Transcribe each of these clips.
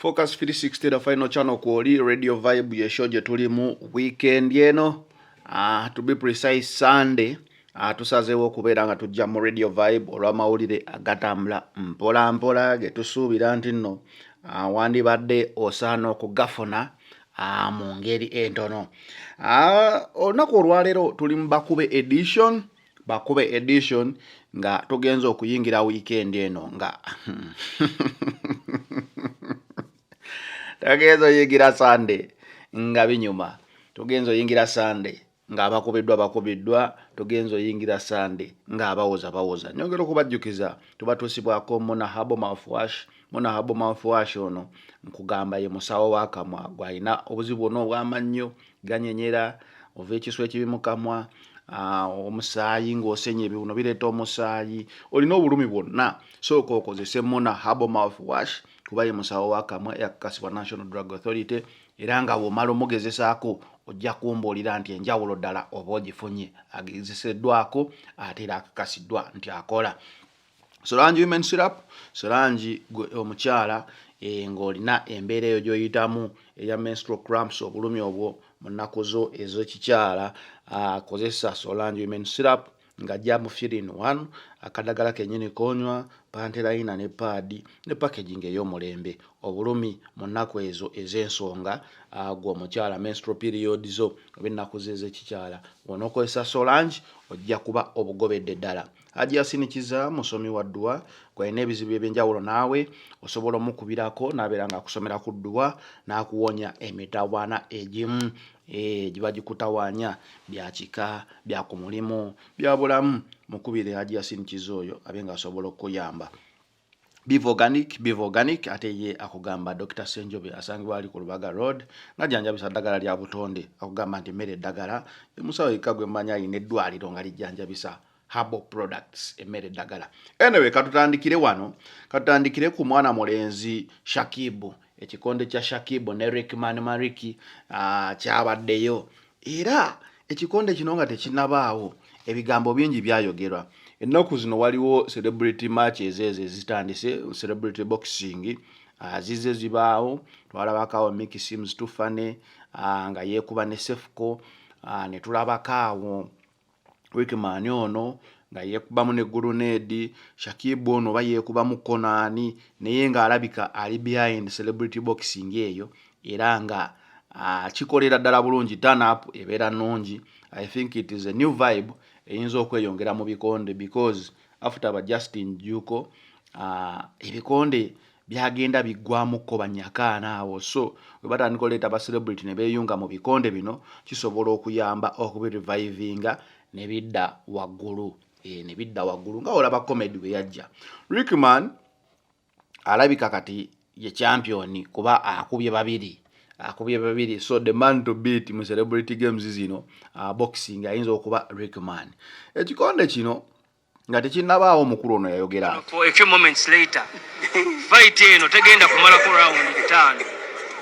Focus 360 the final channel kwoli Radio Vibe yeshoje tuli mu weekend yeno. To be precise Sunday. Tusazeewo okubeera nga tujja mu Radio Vibe olw'amawulire agatambula mpola mpola getusuubira nti nno wandibadde osaana okugafuna mu ngeri entono. Olunaku olwaleero tuli mu Bakube edition nga tugenza okuyingira weekend eno nga tugenza oyingira Sunday nga binyuma, tugenza oyingira Sunday nga bakubiddwa, tugenza oyingira Sunday nga abawoza. Nyongera okubajjukiza tubatuusibwako Mona Herbal Mouthwash ono nkugamba ye musawo w'akamwa gwalina obuzibu obw'amannyo ganyenyera ova ekiswa ekibi mu kamwa, omusaayi ng'osenye ebibuno bireeta omusaayi, olina obulumi bwonna sooka okozese Mona Herbal Mouthwash kuba ye musawo w'akamwa yakakasibwa National Drug Authority, era nga bw'omala omugezesaako ojja kumbuulira nti enjawulo ddala oba ogifunye, agezeseddwako ate era akakasiddwa nti akola. Solange Women Syrup, Solange omukyala ng'olina embeera eyo gy'oyitamu eya menstrual cramps, obulumi obwo mu nnaku zo ez'ekikyala, kozesa Solange Women Syrup nga jamu 3-in-1, akadagala kennyini konywa, Pantelaina ne paadi ne packaging ey'omulembe. Obulumi mu nnaku ezo ez'ensonga gw'omukyala, menstrual period zo oba ennaku ze ez'ekikyala, bw'onookozesa Solange ojja kuba obugobedde ddala. Haji Asinikiza musomi wa ddwa gwalina ebizibu eby'enjawulo naawe osobola omukubirako n'abeera ng'akusomera ku ddwa n'akuwonya emitawaana egimu giba gikutawaanya bya kika, bya ku mulimu, bya bulamu. Mukubire Haji Asinikiza oyo abe ng'asobola okuyamba. Beef Organic ate ye akugamba Dr. Senjobe asangibwa ali ku Lubaga Road n'ajjanjabisa ddagala lya butonde, akugamba nti mmere eddagala musawo yekka gwe mmanyi alina eddwaliro nga lijjanjabisa herbal products, emmere eddagala. Anyway, katutandikire ku mwana mulenzi Shakibu, ekikonde kya Shakibu ne Rickman Mariki kyabaddeyo, era ekikonde kino nga tekinnabaawo ebigambo bingi byayogerwa. Ennaku zino waliwo celebrity matches ezitandise, celebrity boxing zize zibaawo. Twalabakaawo Mickey Sims Tufane nga yeekuba ne Sefco, ne tulabakaawo Rickman ono nga yeekubamu ne Gurunedi, Shakibu ono ba yeekubamu Konani, naye ng'alabika ali behind celebrity boxing eyo, era nga kikolera ddala bulungi, turn up ebeera nnungi. I think it is a new vibe eyinza okweyongera mu bikonde, because after ba Justin Juko ebikonde byagenda biggwamukko banyakaana awo, so we batandika oleeta ba celebrity ne beeyunga mu bikonde bino, kisobola okuyamba okubirevivinga ne bidda waggulu, nga olaba comedy bwe yajja. Rickman alabika kati ye champion kuba akubye babiri, so the man to beat mu celebrity games zino boxing ayinza okuba Rickman. Ekikonde kino nga tekinnabaawo mukulu ono yayogera. For a few moments later fight eno tegenda kumala ku round 5,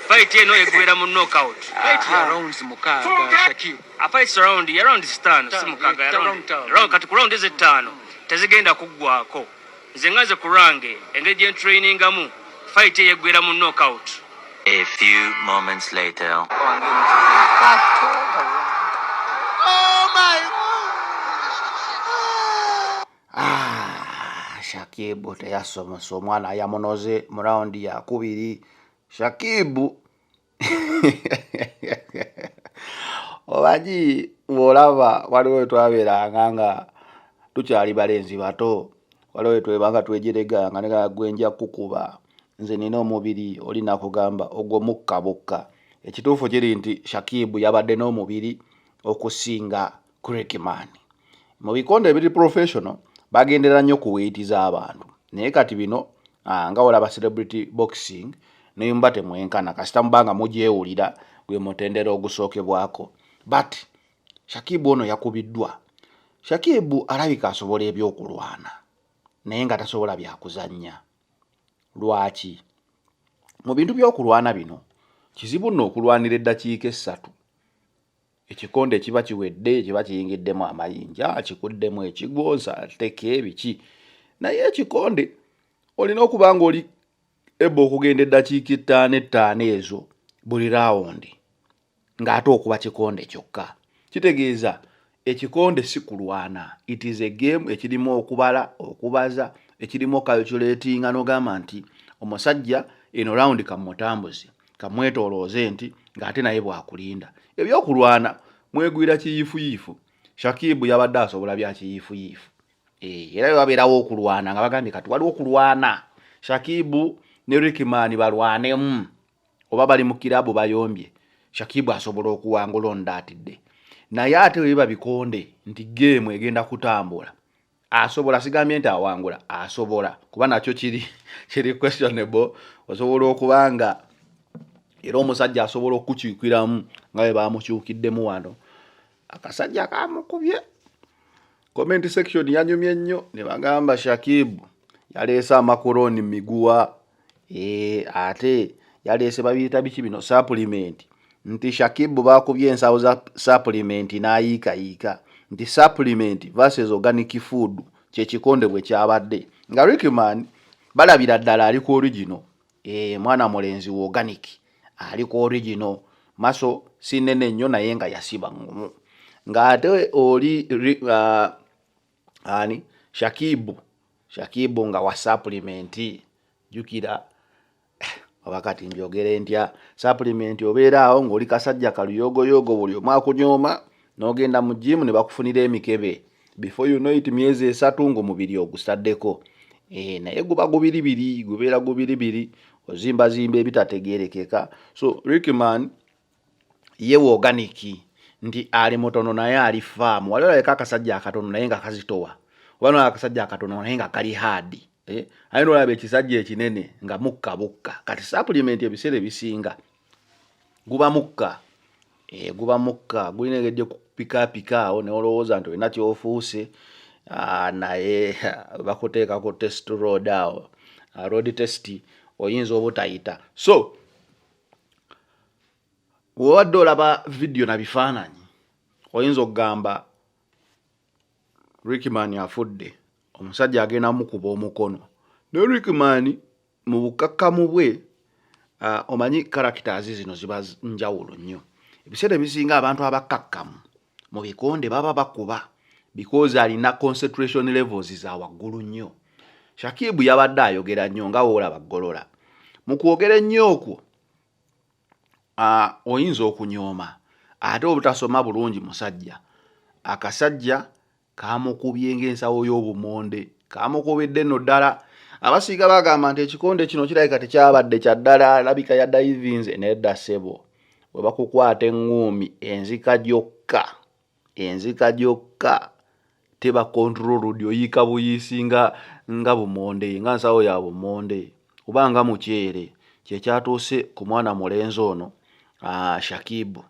fight eno egwera mu knockout. Fight ya rounds mukaga Shakibu. Fight round ya round 5 si mukaga ya round kati ku round eze 5 tezigenda kuggwako. Nze ngaze ku range engagement training amu fight egwera mu knockout. A few moments later. Oh my God. Shakibu teyasomosa omwana yamunoze mu raundi ya kubiri. Shakibu obaji bw'olaba waliwo twabeeranga nga tukyali balenzi bato, waliwo twebanga twejereganga nga gwenja kukuba nze nina omubiri oli nakugamba ogwo mukkabukka. Ekituufu kiri nti Shakibu yabadde n'omubiri okusinga Rickman. Mu bikonde ebiri professional bagendera nnyo ku weight z'abantu, naye kati bino nga olaba celebrity boxing neyumba temwenkana kasita mubanga mugyewulira gwe mutendera ogusookebwako. But Shakibu ono yakubiddwa. Shakibu alabika asobola ebyokulwana naye nga tasobola byakuzannya. Lwaki? Mu bintu by'okulwana bino kizibu nno okulwanira eddakiika 3. Ekikonde kiba kiwedde, kiba kiyingiddemu amayinja, kikuddemu ekigwoza, teke ebiki. Naye ekikonde olina okuba nga oli ebo okugenda eddakiika 5 ezo buli round ng'ate okuba kikonde kyokka. Kitegeeza ekikonde si kulwana. It is a game ekirimu okubala, okubaza, ekirimu calculatinga n'ogamba nti omusajja eno round kamutambuzi kamwetolooze nti ng'ate naye bwakulinda. Ebyokulwana mwegwira kiyifuyifu. Shakibu yabadde asobola bya kiyifuyifu. Era babeerawo okulwana nga bagambye kati waliwo okulwana. Shakibu ne Rickman balwanemu oba bali mu kirabu bayombye. Shakibu asobola okuwangula ondatidde. Naye ate biba bikonde nti game egenda kutambula. Asobola sigambye nti awangula, asobola kuba nakyo kiri questionable. Osobola okubanga era omusajja asobola okukikwiramu nga bwe bamukyukiddemu wano. Akasajja kamukubye. Comment section yanyumye nnyo ne bagamba Shakibu yaleese amakoroni miguwa. Ate yaleese babiyita biki bino supplement. Nti Shakibu bakubye ensawo za supplement n'ayiikayiika. Nti supplement versus organic food kye kikonde bwe kyabadde. Nga Rickman balabira ddala ali ku original. Mwana mulenzi wa organic ali ku original. Maso sinene nnyo naye nga yasiba ngumu. Ng'ate oli Shakibu nga wa supplement jukira wakati njogere ntya supplement obeeraawo ng'oli kasajja kaluyogoyogo buli omu akunyoma n'ogenda mu gym ne bakufunira emikebe before you know it myezi 3 ng'omubiri ogusaddeko. Naye guba gubiribiri, gubeera gubiribiri, ozimbazimba ebitategeerekeka. So Rickman ye organic nti ali mutono naye ali farm. Wali olabeka akasajja akatono naye nga kazitowa. Wano akasajja akatono naye nga kali hard. Ayi nolaba ekisajja ekinene nga mukka bukka. Kati supplement ebiseera bisinga guba mukka. Guba mukka gulinegedde kupika awo ne olowooza nti olina kyofuuse. Naye bakuteeka ku test road awo. Road test oyinza obutayita. So wabadde olaba video na bifaananyi oyinza okugamba Rickman afudde, omusajja agenda mukuba omukono. Ne Rickman mu bukakkamu bwe omanyi characters zino ziba njawulo nnyo. Ebiseera bisinga abantu abakakkamu mu bikonde baba bakuba because alina concentration levels za waggulu nnyo. Shakibu yabadde ayogera nnyo nga woolaba ggolola. Mu kwogera ennyo okwo oyinza okunyooma ate obutasoma bulungi musajja. Akasajja kamukubye ng'ensawo y'obumonde. Kamukubidde nno ddala. Abasiiga bagamba nti ekikonde kino kirabika tekyabadde kya ddala, alabika ya divings nedda ssebo. Bwe bakukwata eŋŋuumi enzika gyokka teba controlled oyiika buyiisi nga bumonde, nga nsawo ya bumonde oba nga mukyere. Kye kyatuuse ku mwana mulenzi ono Shakibu.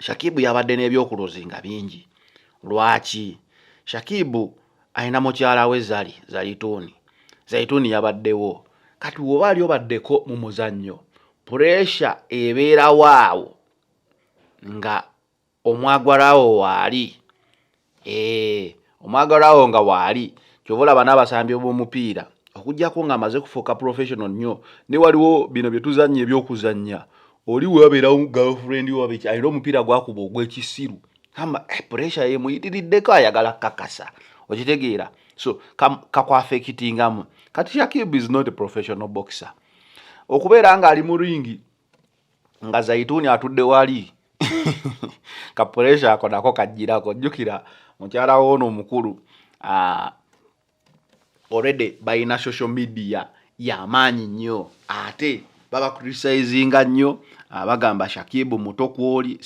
Shakibu yabadde n'ebyokuluzinga bingi. Lwaki? Shakibu alina mukyala we Zaituni yabaddewo. Kati woba ali obaddeko mu muzannyo pressure ebeerawo awo nga omwagwalawo waali. Omwagwalawo nga waali kyova olaba n'abasambi b'omupiira okuggyako ng'amaze kufuuka professional nnyo ne waliwo bino bye tuzannya ebyokuzannya oli wewabeerawo girlfriend wabiki alina omupiira gwakuba ogw'ekisiru kamba pressure yemuyitiriddeko ayagala kakasa okitegeera. So kakwafekitingamu. Kati Shakibu is not a professional boxer. Okubeera nga ali mu ringi nga Zaituni atudde wali ka pressure ako nako kajjirako. Jjukira mukyala w'ono omukulu already bayina social media y'amaanyi nnyo ate baba criticizinga nnyo bagamba Shakibu muto kwoli.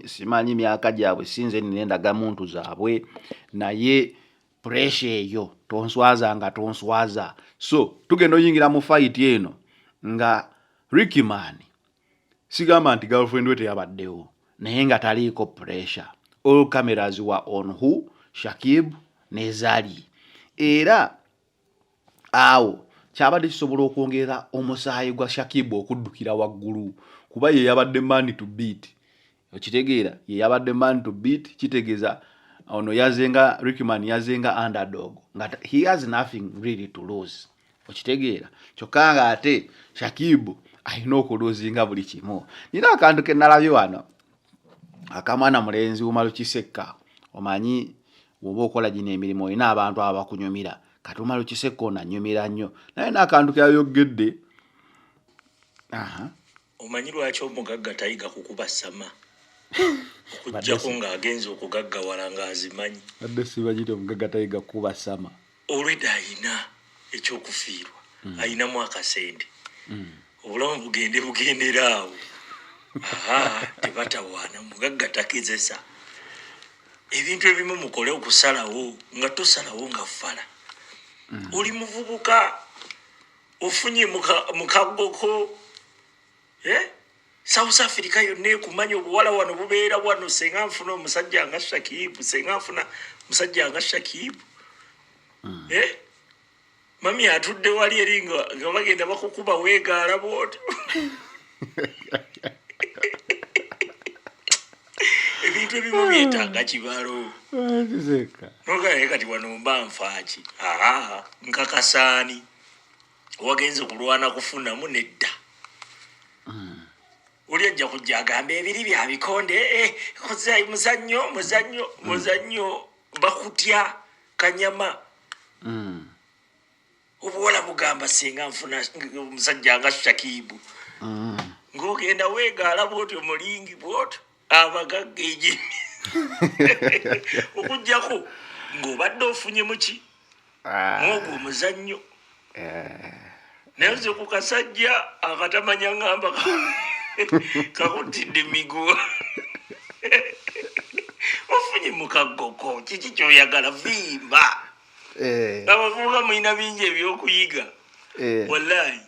Simanyi myaka gyabwe sinze ninendaga muntu zaabwe naye pressure eyo tonswaza. So tugenda oyingira mu fight eno nga Rickman sigamba nti girlfriend we teyabaddewo naye nga taliiko pressure. All cameras were on who? Shakibu ne Zali. Era awo kyabadde kisobola okwongera omusaayi gwa Shakibu okuddukira waggulu kuba ye yabadde man to beat. Okitegeera ye yabadde man to beat. Kitegeeza ono yazenga Rickman yazenga underdog. He has nothing really to lose. okitegeera kyokka nga ate Shakibu alina okuluzinga buli kimu. Nina akantu ke nalabye wano akamwana mulenzi Umalukisekka, omanyi bw'oba okola gino emirimu olina abantu abakunyumira, kati Umalukisekka onanyumira nnyo naye n'akantu ke yayogedde. Omanyi lwaki omugagga tayiga kukuba ssama okujjako ng'agenza okugaggawala ng'azimanyi? Badde sibagite omugagga tayiga kukuba ssama. Olwedda ayina ekyokufiirwa, ayinamu akasente, obulamu bugendera awo. Tebatawaana, omugagga takezesa. Ebintu ebimu mukole okusalawo nga tosalawo nga ffala. Oli muvubuka ofunye mukaggoko, South Africa yonna ekumanya obuwala wano bubeera wano. Senga nfuna omusajja nga Shakibu, senga nfuna musajja nga Shakibu. Mami atudde wali eri nga bagenda bakukuba weegaala bw'otyo. Ebintu ebimu byetaaga kibalo. Nogaye kati wano mba nfaaki. Nkakasaani wagenze kulwana kufunamu nedda. Oli ajja kujja agamba ebiri bya bikonde, muzannyo bakutya kanyama. Obuwala bugamba singa nfuna omusajja nga Shakibu. Ng'ogenda weegaala bw'otyo mulingi bw'otyo abagagga egi okujjako ng'obadde ofunye muki mwogwo omuzannyo. Naye nze ku kasajja akatamanya ngamba kakutidde miguwa. Ofunye mukaggoko, kiki kyoyagala vimba. Abavubuka muyina bingi ebyokuyiga. Wallahi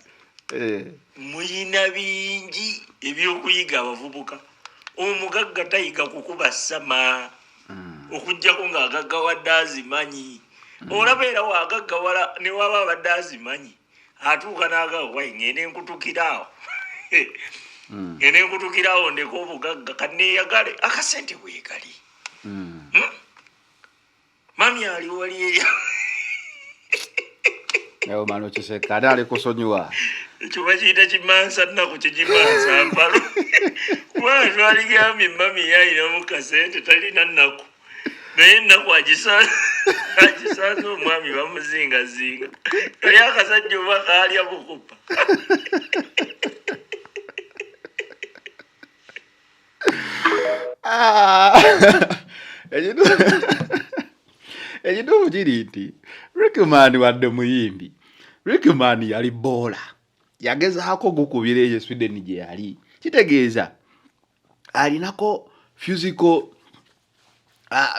muyina bingi ebyokuyiga abavubuka. Omugagga tayiga kukuba ssama okujjako ng'agaggawadde azimanyi. Olabeera wagaggawala ne waba abadde azimanyi atuuka n'agamba wayi ngende nkutukiraawo. Ngende nkutukiraawo ndeka obugagga kanneeyagale akasente weegali. Mami ali wali eyo. Eyo Umalukisekka ate ali kusonyiwa. Ekyo bakiyita kimansa nnaku kigimansa mpalo. Kubanga twaligambye mami yayinamu kasente talina nnaku. Naye ennaku agisanze omwami bamuzingazinga. Naye akasajja oba kaalya bukupa. Ekituufu kiri nti Rickman wadde muyimbi, Rickman yali boola, yagezaako gukubira eyo Sweden gye yali. Kitegeeza alinako physical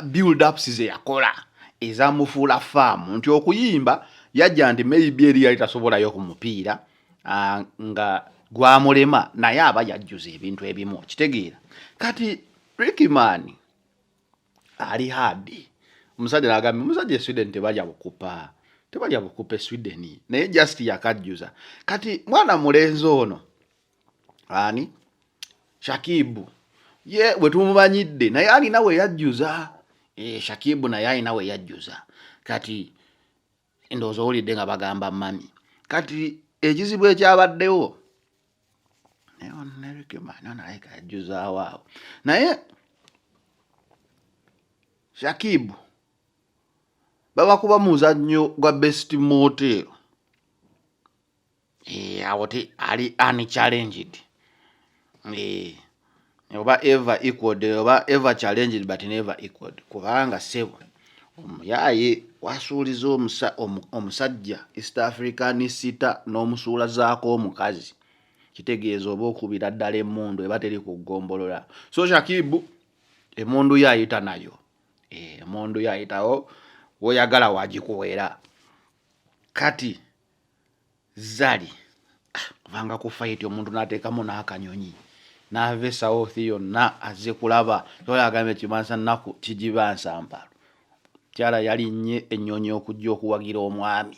build ups ze yakola ezamufuula faamu nti okuyimba yajja nti maybe eri yali tasobolayo ku mupiira nga gwamulema naye aba yajjuza ebintu ebimu. Kitegeera kati Rickman ali hadi. Omusajja n'agamba omusajja e Sweden tebalya bukupa Sweden naye just yakajjuza. Kati mwana mulenzi ono ani Shakibu ye bwe tumumanyidde naye alina we yajjuza. Shakibu naye alina we yajjuza. Kati endowooza owulidde nga bagamba mami. Kati ekizibu ekyabaddewo naye ono Rickman ono aleka yajjuzaawo awo. Naye Shakibu baba kuba muzannyo gwa best motel. Awo ti ali unchallenged. Oba ever equaled, oba ever challenged but never equaled. Kubanga sebo omuyaye wasuuliza omusajja East African sita n'omusuula zaako omukazi. Kitegeeza oba okubira ddala emmundu eba teri kugombolola. So Shakibu emmundu yayita nayo. Emmundu yayitawo woyagala wagikuweera. Kati zali kubanga ku fight omuntu n'ateekamu n'akanyonyi n'ave South yonna azze kulaba toyagambye kimansa nnaku kigiba nsampalo. Kyala yalinnye ennyonyi okujja okuwagira omwami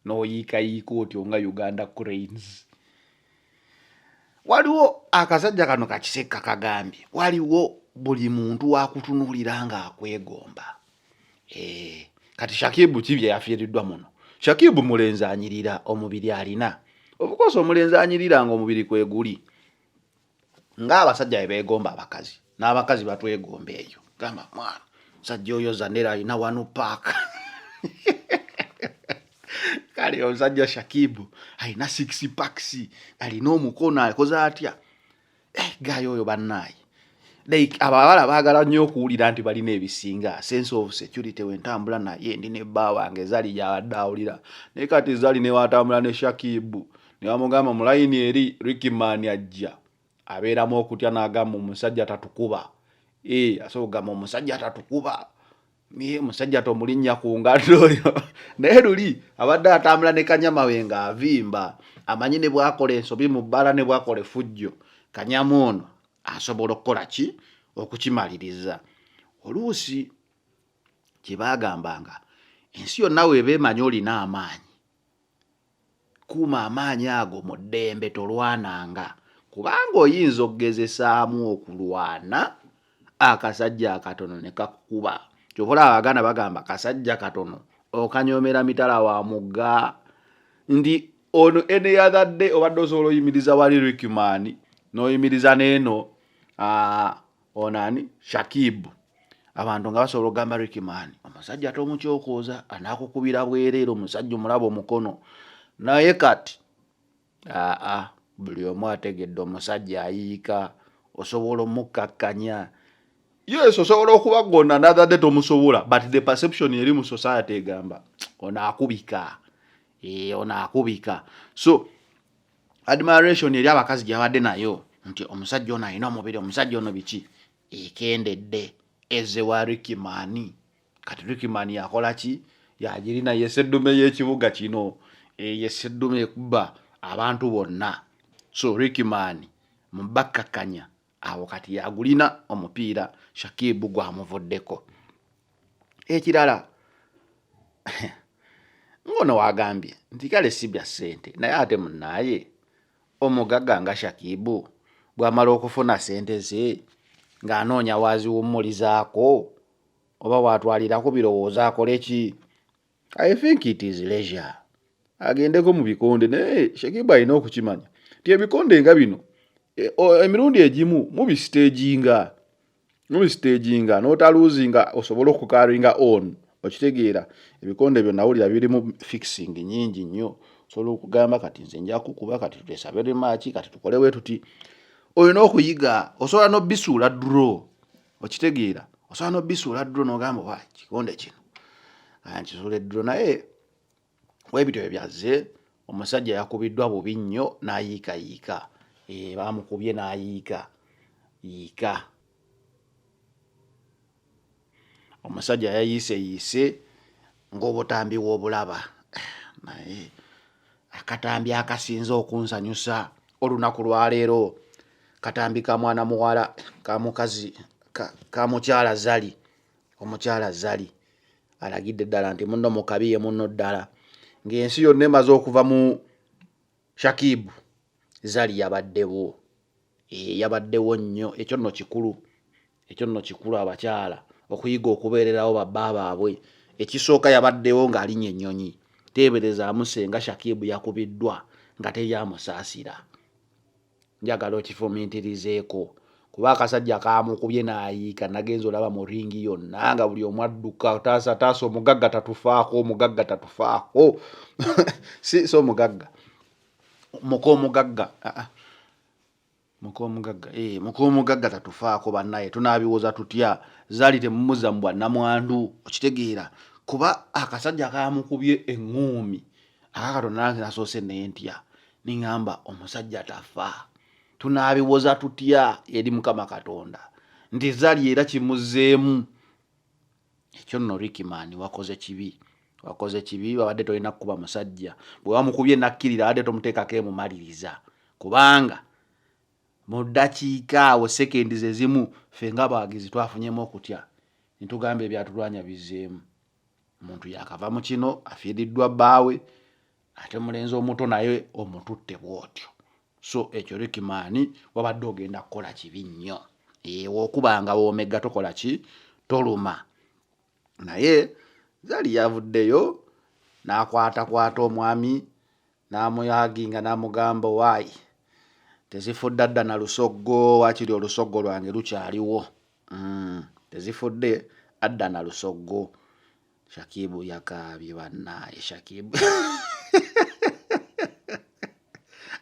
n'oyiikayiika otyo nga Uganda Cranes. Waliwo akasajja kano Kakisekka kagambye waliwo buli muntu wakutunuulira nga akwegomba. Kati Shakibu kibye yafiiriddwa muno. Shakibu mulenzi anyirira omubiri alina. Of course omulenzi anyirira nga omubiri kweguli. Nga abasajja beegomba abakazi. N'abakazi batwegomba eyo. Gamba mwana musajja oyo Zanera alina wanu paaka. Kale omusajja Shakibu alina 6 packs, alina omukono akoze atya. Gayo oyo bannaye. Abawala baagala nnyo okuwulira nti balina ebisinga, sense of security wentambula naye ndi ne bba wange Zali gy'abadde awulira. Naye kati Zali ne watambula ne Shakibu ne bamugamba mu layini eri Ricky Man ajja abeeramu okutya n'agamba omusajja tatukuba. Asobola omusajja tatukuba. Niye musajja tomulinnya ku ngatto oyo. Naye luli abadde atambula ne Kanyama we nga avimba. Amanyi ne bwakola ensobi mu bbala ne bwakola effujjo. Kanyama ono asobola okukola ki? Okukimaliriza. Oluusi kye baagambanga ensi yonna weeba emanyi olina amaanyi. Kuuma amaanyi ago mu ddembe tolwananga. Kubanga oyinza okugezesaamu okulwana akasajja akatono ne kakukuba. Kyobola Abaganda bagamba kasajja katono okanyomera mitala wa mugga. Ndi ono any other day obadde osobola oyimiriza wali Ricky Man n'oyimiriza n'eno onani Shakibu. Abantu nga basobola okugamba Ricky Man omusajja tomukyokooza anaakukubira bwereero omusajja omulaba omukono. Naye kati buli omu ategedde omusajja ayiika osobola omukkakkanya. Yes, osobola okubagonna another day tomusobola, but the perception eri mu society egamba onaakubika. Onaakubika. So admiration eri abakazi gy'abadde nayo nti omusajja ono alina omubiri, omusajja ono biki ekendedde eze wa Ricky Man. Kati Ricky Man yakola ki? Yagirina yeseddume y'ekibuga kino. Yeseddume ekuba abantu bonna. So Ricky Man mubakkakkanya awo kati yagulina omupiira Shakibu gwamuvuddeko. Ekirala ngono wagambye nti kale si bya ssente, naye ate munnaye omugagga nga Shakibu bw'amala okufuna ssente ze ng'anoonya waaziwummulizaako oba watwalirako birowooza akole ki? I think it is leisure. Agendeko mu bikonde. Naye Shakibu alina okukimanya nti ebikonde nga bino emirundi egimu mubisitaginga n'otaluuzinga osobola okukaringa on. Okitegeera ebikonde byonna wulira birimu fixing nyingi nnyo. Osobola okugamba kati nze nja kukuba, kati tuteesabe remaki, kati tukole bwe tuti. Olina okuyiga, osobola n'obbisuula draw. Okitegeera osobola n'obbisuula draw n'ogamba wa kikonde kino nkisuule draw. Naye webityo ebyazze omusajja yakubiddwa bubi nnyo n'ayiikayiika. Bamukubye n'ayiika. Omusajja yayiise ng'obutambi bw'obulaba. Naye akatambi akasinze okunsanyusa olunaku lwaleero katambi ka mwana muwala ka mukazi ka mukyala Zali. Omukyala Zali alagidde ddala nti munno mukabi ye munno ddala. Ng'ensi yonna emaze okuva mu Shakibu, Zali yabaddewo. Yabaddewo nnyo. Ekyo nno kikulu abakyala okuyiga okubeererawo babba baabwe. Ekisooka yabaddewo ng'alinya ennyonyi. Teeberezaamu senga Shakibu yakubiddwa nga teryamusaasira. Njagala okifumiitirizeeko kuba akasajja kaamukubye n'ayiika. Nagenza olaba mu ringi yonna nga buli omu adduka taasa omugagga tatufaako. si omugagga muko omugagga muko omugagga tatufaako bannaye tunaabiwoza tutya. Zali temumuza mu bwannamwandu. Okitegeera kuba akasajja kaamukubye eŋŋuumi. Akakato nange nasoose nentya niŋŋamba omusajja tafa. Tunaabiwoza tutya eri Mukama Katonda nti Zali era kimuzzeemu. Ekyo nno Ricky Man wakoze kibi. Babadde tolina kukuba musajja. Bwe wamukubye nakkirira ate tomuteekako emumaliriza. Kubanga mu ddakiika awo sekendi ze zimu ffe ng'abawagizi twafunyemu okutya nitugamba ebyatulwanya bizzeemu. Omuntu yakava mu kino afiiriddwa bbaawe ate mulenzi omuto naye omututte bw'otyo. So ekyo Ricky Man wabadde ogenda kukola kibi nnyo. Okubanga woomegga tokola ki? Toluma. Naye Zali yavuddeyo n'akwata omwami n'amuyaginga n'amugamba waayi tezifudde adda na lusoggo wakiri olusoggo lwange lukyaliwo tezifudde adda na lusoggo. Shakibu yakaabye bannaye. Shakibu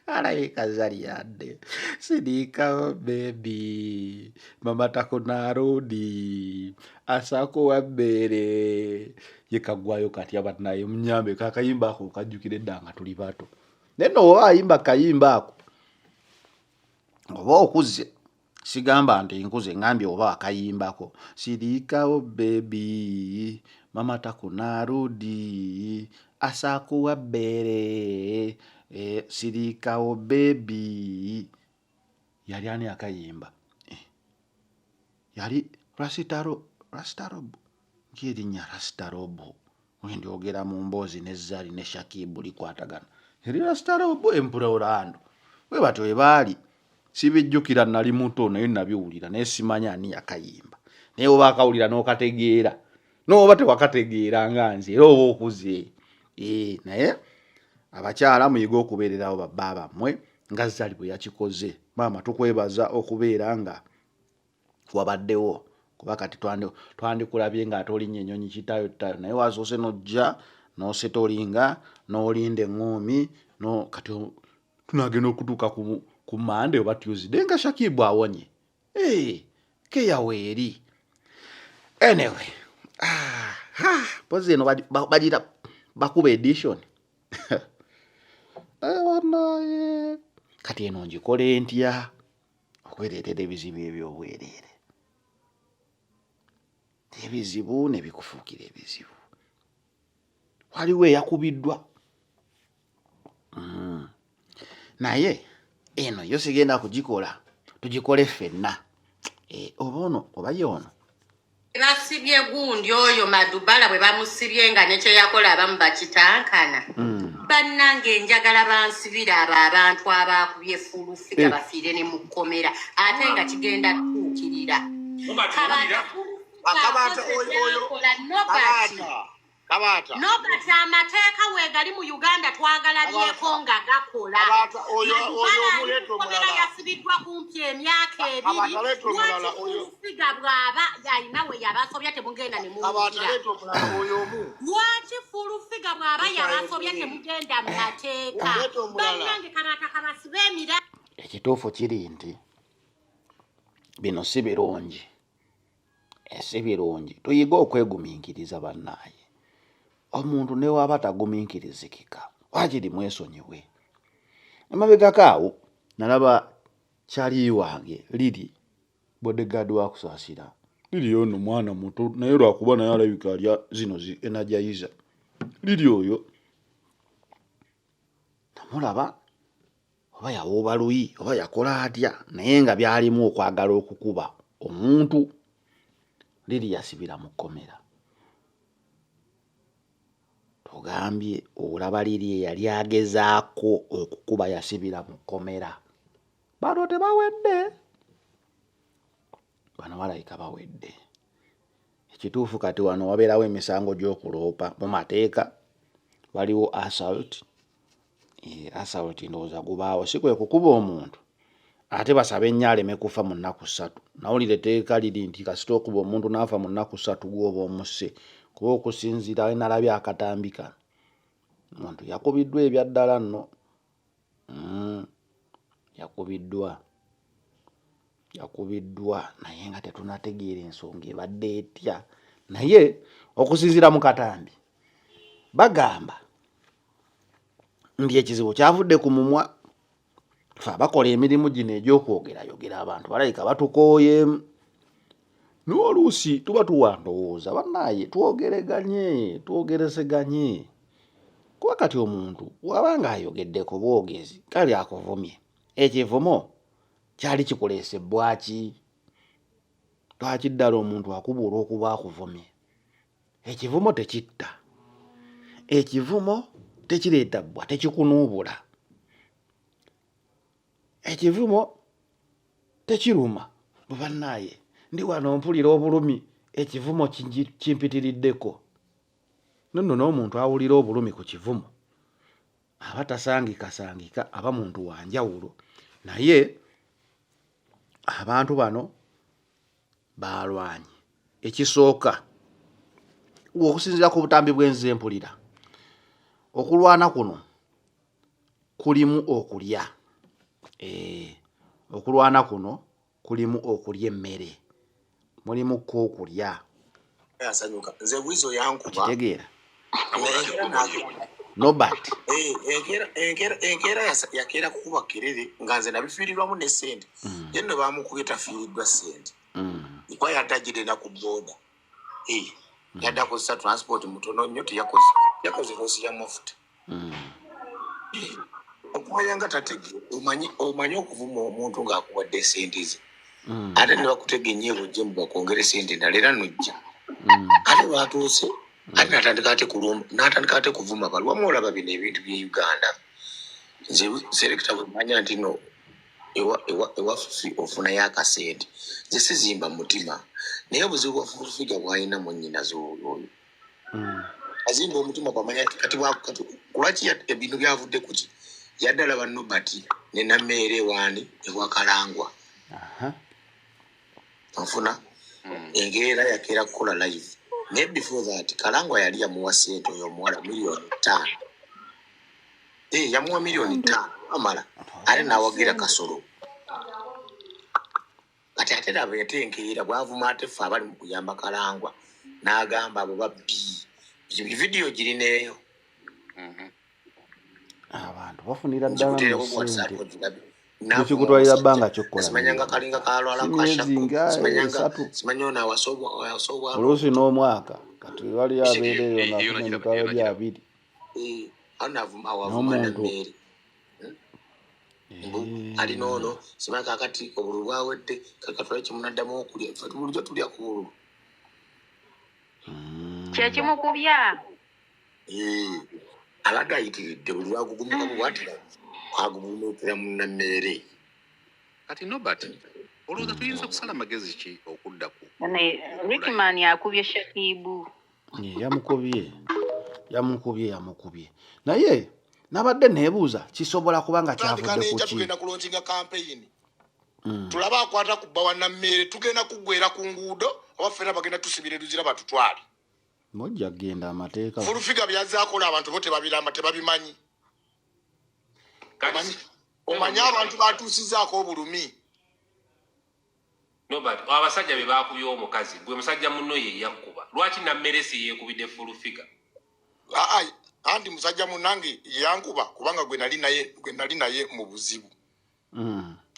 alabika zali yadde sidikawo baby mama takunarudi asako wabbere yekagwayo katya bannaye munyambe kakayimba ako kajjukire eddanga tuli bato neno oba ayimba kayimba ako oba okuze sigamba nti nkuze ngambye oba akayimbako sidikawo baby mama takunarudi asako wabbere sirikawo baby yali ani akayimba yali Rastarobo ng'erinnya Rastarobo wendi ogera mu mboozi ne Zari ne Shakibu likwatagana yali Rastarobo Emperor Orlando we bato we baali sibijjukira nali muto naye nabiwulira naye simanya ani yakayimba naye oba akawulira n'okategeera n'oba tewakategeera nga nze era oba okuze naye abakyala muyiga okubeererawo babba bammwe nga Zari bwe yakikoze. Maama tukwebaza okubeera nga wabaddewo kuba kati twandikulabye nga tolinnya ennyonyi kitayo naye wasoose n'ojja n'osetolinga n'olinda eŋŋoomi kati tunagenda okutuuka ku Monday oba Tuesday nga Shakibu awonye keyaweeri. Anyway pozi eno bagira bakuba edition wanaye kati eno ngikole ntya okwereetera ebizibu ebyobwereere ebizibu ne bikufuukira ebizibu. Waliwo eyakubiddwa naye eno yo sigenda kugikola tugikole ffenna oba ono oba ye ono basibye gundi oyo Madubala bwe bamusibye nga nekyo yakola abamu bakitankana bannange njagala bansibira abo abantu abakubye fulufiga bafiire ne mu kkomera ate nga kigenda tuukirira Nobati amateeka weegali mu Uganda twagalabyeko nga gakola omukomera yasibiddwa kumpi emyaka 2 lwaki bw'aba yalina we yabasobya temugenda ne muwulira lwaki fulufiga bw'aba yabasobya temugenda mu mateeka bannange kabata kabasibe emira. Ekituufu kiri nti bino si birungi si birungi tuyiga okwegumiikiriza bannaye. Omuntu ne waba tagumiikirizikika wakiri mwesonyiwe. Emabegako awo nalaba kyali wange Liri bodyguard wa kusaasira Liri ono mwana muto naye lwakuba naye alabika alya zino enajayiza Liri oyo namulaba oba yawooba luyi oba yakola atya naye nga byalimu okwagala okukuba omuntu. Liri yasibira mu kkomera tugambye olaba Liri yali agezaako okukuba yasibira mu kkomera bano tebawedde bano balayika bawedde. Ekituufu kati wano wabeerawo emisango gy'okuloopa mu mateeka waliwo assault ndowooza gubaawo si kwe kukuba omuntu ate basaba ennyo aleme kufa mu nnaku 3. Nawulira etteeka liri nti kasita okuba omuntu n'afa mu nnaku 3 gwoba omusse kuba okusinziira we nalabye akatambi kano omuntu yakubiddwa ebya ddala nno yakubiddwa naye nga tetunategeera ensonga ebadde etya naye okusinziira mu katambi bagamba nti ekizibu kyavudde ku mumwa. Fe abakola emirimu gino egy'okwogerayogera abantu balayika batukooyeemu n'oluusi tuba tuwandowooza bannaye twogerezeganye kuba kati omuntu wabanga ayogeddeko bwogezi kali akuvumye ekivumo kyali kikuleesebwa ki? Lwaki ddala omuntu akuba olw'okuba akuvumye? Ekivumo tekitta, ekivumo tekireeta bbwa, tekikunuubula, ekivumo tekiruma. Bannaye ndi wano mpulira obulumi ekivumo kimpitiriddeko nno n'omuntu awulira obulumi ku kivumo aba tasangika aba muntu wanjawulo naye abantu bano balwanye ekisooka okusinziira ku butambi bw'enzize mpulira okulwana kuno kulimu okulya okulwana kuno kulimu okulya emmere mulimu ko okulya yasanyuka nze bwizo yankuba kitegeera Nobody. Enkera yakeera kukuba kerere nga nze nabifiirirwamu ne ssente ye nno baamukubye tafiiriddwa ssente kuba yadda na ku booda yadda akozesa transport mutono nnyo yakoze losi ya mafuta okumanya nga tatege omanyi okuvuma omuntu ng'akuwadde ssente ze ate ne bakutega ennyo bujje mu bakwongere ssente endala era nojja ate baatuuse ate n'atandika ate kuvuma balwamu olaba bino ebintu by'e Uganda nze selekita bwe manya nti no ewaffe ofunayo akasente nze sizimba mutima naye obuzibu bwa Furufiga bw'alina mu nnyinazo oyo azimba omutima bw'amanya kati kulwaki ebintu byavudde kuki yaddala ba Nobati ne Nammeere wani ewakalangwa nfuna engeera yakeera kukola live naye before that Kalangwa yali yamuwa ssente oyo omuwala $5,000,000 yamuwa $5,000,000 amala ate n'awagira Kasolo kati ate nabo yatenkeera bwavuma ate ffe abali mu kuyamba Kalangwa n'agamba abo babbi vidiyo girineeyo abantu bafunira ddala ekikutwalira bbanga kyokkola simanyanga kalinga kalwala simanyona wasobwa oluusi n'omwaka kati wali abeereyo nafuna emitwalo gya 2 awavuma Nammeere ali noono simanya kakati obululu bwawedde kakatwala kimunaddamu okulya ffe bulijjo tulya ku bululu kyekimukubya abadde ayitiridde buli lwagugumuka bwatira agumunuukira mu Nammeere kati Nobati olowooza tuyinza kusala magezi ki okudda ku Rickman yakubye Shakibu yamukubye naye nabadde neebuuza kisobola kuba nga kyavudde ku ki tugenda kuloncinga campaign tulaba akwata ku bba wa Nammeere tugenda kuggwera ku nguudo oba ffena bagenda tusibire luzira batutwale mojja genda amateeka Furufiga byazaakola abantu bo tebabimanyi omanyi abantu batuusizaako obulumi Nobody abasajja be bakubye omukazi gwe musajja munno ye yakkuba lwaki Nammeere si yeekubidde Furufiga anti musajja munnange yankuba kubanga gwe nali naye mu buzibu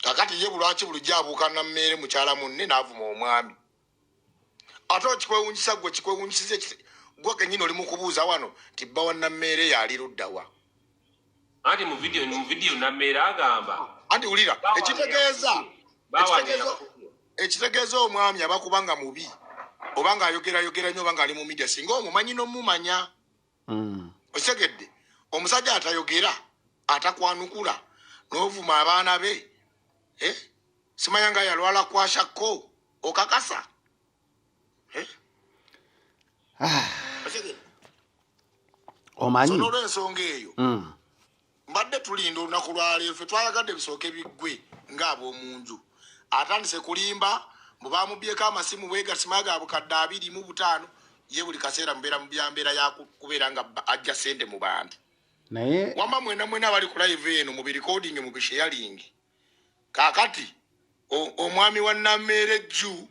kakati ye bulwaki bulijjo abuuka Nammeere mukyala munne n'avuma omwami ate kikwewunyisa gwe kikwewunyisize gwe kenyini oli mu kubuuza wano nti bba wa Nammeere yali luddawa anti mu video Nammeere agamba anti wulira ekitegeeza omwami aba kubanga mubi obanga ayogera nnyo obanga ali mu media singa omumanyi n'omumanya osegedde omusajja atayogera atakwanukula n'ovuma abaana be simanya nga yalwala kwashakko okakasa omanyi n'olw'ensonga eyo mbadde tulinda olunaku lwaleero ffe twayagadde bisooke biggwe ng'ab'omunju atandise kulimba bwe baamubyeko amasimu bwegasima ga bukadde 25 ye buli kaseera mubeera mu byambeera yakubeera nga ajja ssente mu bantu naye wamba mwena abali ku live eno mu birecording mu bisharing kakati omwami wa Nammeere jju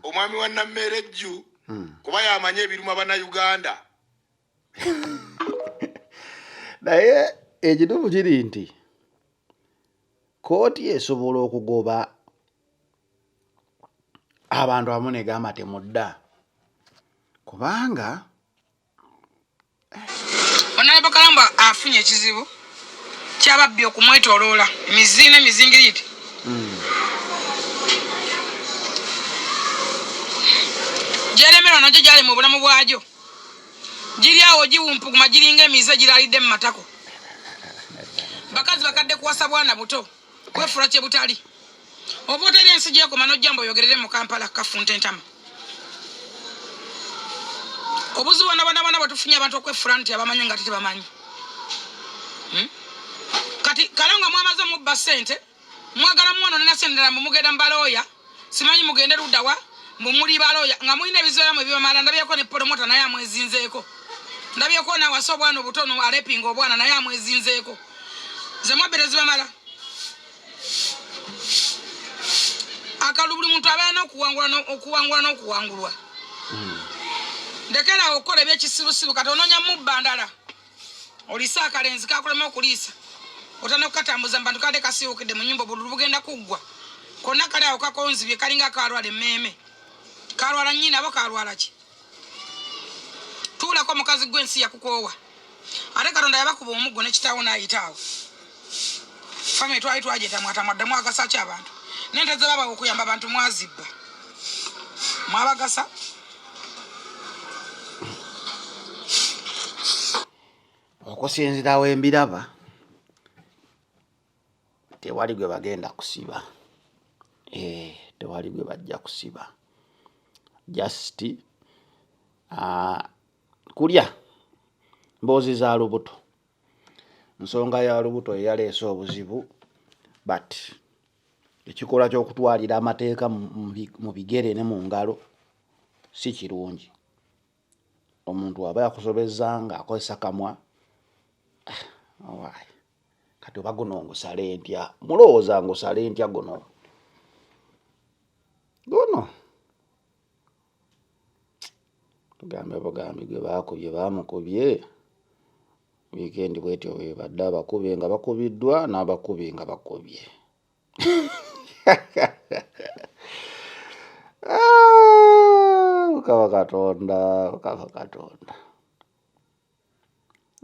omwami wa Nammeere jju kuba yamanye ebiruma Bannayuganda naye ekituufu kiri nti kooti esobola okugoba abantu abamu negamba temudda kubanga Honorable Kalangwa afunye ekizibu kyababbi okumwetooloola emizi n'emizingiriiti gyeremerwa nagyo gyali mu bulamu bwagyo giri awo giwumpuguma giringa emize giraalidde mu matako bakazi bakadde kuwasa bwana buto kwefula kye butali oba oteri ensi gyekoma n'ojja mbu oyogerere mu Kampala kafunta entama obuzibu bana batufunye abantu okwefula nti abamanyi nga tebamanyi. Kati kalanga mwamaze mubba ssente mwagala mwono nena sendera mugenda mbaloya simanyi mugende luddawa mumuli baloya nga mulina ebizoya mu byomala ndabyeko ne promota naye amwezinzeeko ndabyeko na waso bwana obutono alepinga obwana naye amwezinzeeko ze mwaberezi bamala akalubuli muntu abaana okuwangulwa ndekera okole byekisirusiru kati ononya mubba ndala olisa akalenzi kakulema okulisa otana kukatambuza mbantu kade kasiwukidde mu nyumba bululu bugenda kuggwa konna kale awo kakonzibye kalinga kalwala emmeme kalwala nnyina abo kalwala ki tuulako mukazi gwensi yakukoowa ate katonda yabakuba omuggo nekitaawo n'ayitaawo fami twali twajetamwatamwaddamu agasa ki abantu nente zebabawo okuyamba abantu mwazibba mwabagasa okusinzirawo embiraba tewali gwe bagenda kusiba tewali gwe bajja kusiba just kulya mboozi za lubuto nsonga ya lubuto eyaleese obuzibu but ekikola ky'okutwalira amateeka mu bigere ne mu ngalo si kirungi. Omuntu aba yakusobeza nga akozesa kamwa awaayi kati oba guno ngusale ntya mulowooza ngusale ntya guno tugambe bugambi gwe baakubye baamukubye wiikendi bwetyo bwe badde abakubye nga bakubiddwa n'abakubye nga bakubye Mukama Katonda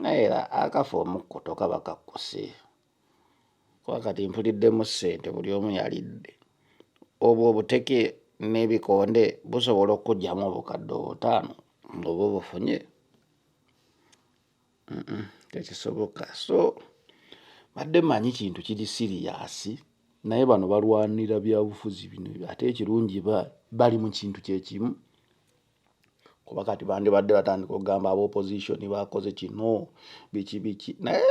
era akafa omukkuto kaba kakkuse kuba kati mpuliddemu ssente buli omu yalidde obwo obuteke n'ebikonde busobola okugyamu obukadde 5 ng'oba obufunye tekisoboka. So badde manyi kintu kiri siriyasi naye bano balwanira byabufuzi bino ate ekirungi bali mu kintu kyekimu kuba kati bandibadde batandika okugamba ab'opposition bakoze kino biki naye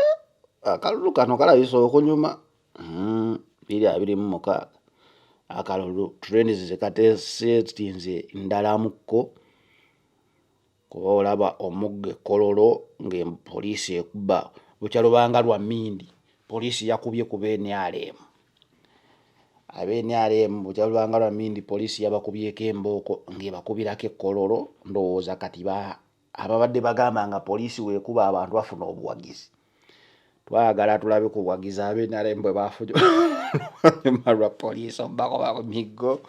akalulu kano kalabisa okunyuma 2026 akalulu trends zekatesetinze ndalamukko kuba olaba omugga Kololo ng'poliisi ekuba bukyalubanga lwa Mindi poliisi yakubye ku BNRM abeNRM bukyalubanga lwa Mindi poliisi yabakubyeko embooko ng'ebakubirako Kololo ndowooza kati ababadde bagamba nga poliisi weekuba abantu bafuna obuwagizi twagala tulabe ku buwagizi abeNRM bwe bafuja lwa poliisi obbako bakumiggo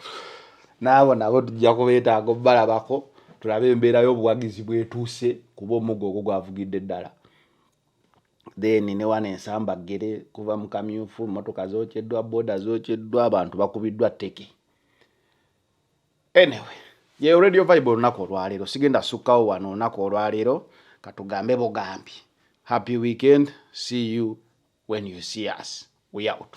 naabo nabo tujja kubeetaaga obbalabako tulabe embeera y'obuwagizi bwetuuse kuba omuggo ogwo gwavugidde ddala. Then ne wana ensambagere kuva mu kamyufu motoka zokyeddwa boda zokyeddwa abantu bakubiddwa tteke. Anyway ye Radio Vibe olunaku olwaleero sigenda sukkawo wano olunaku olwaleero katugambe bugambi. Happy weekend, see you when you see us. We out.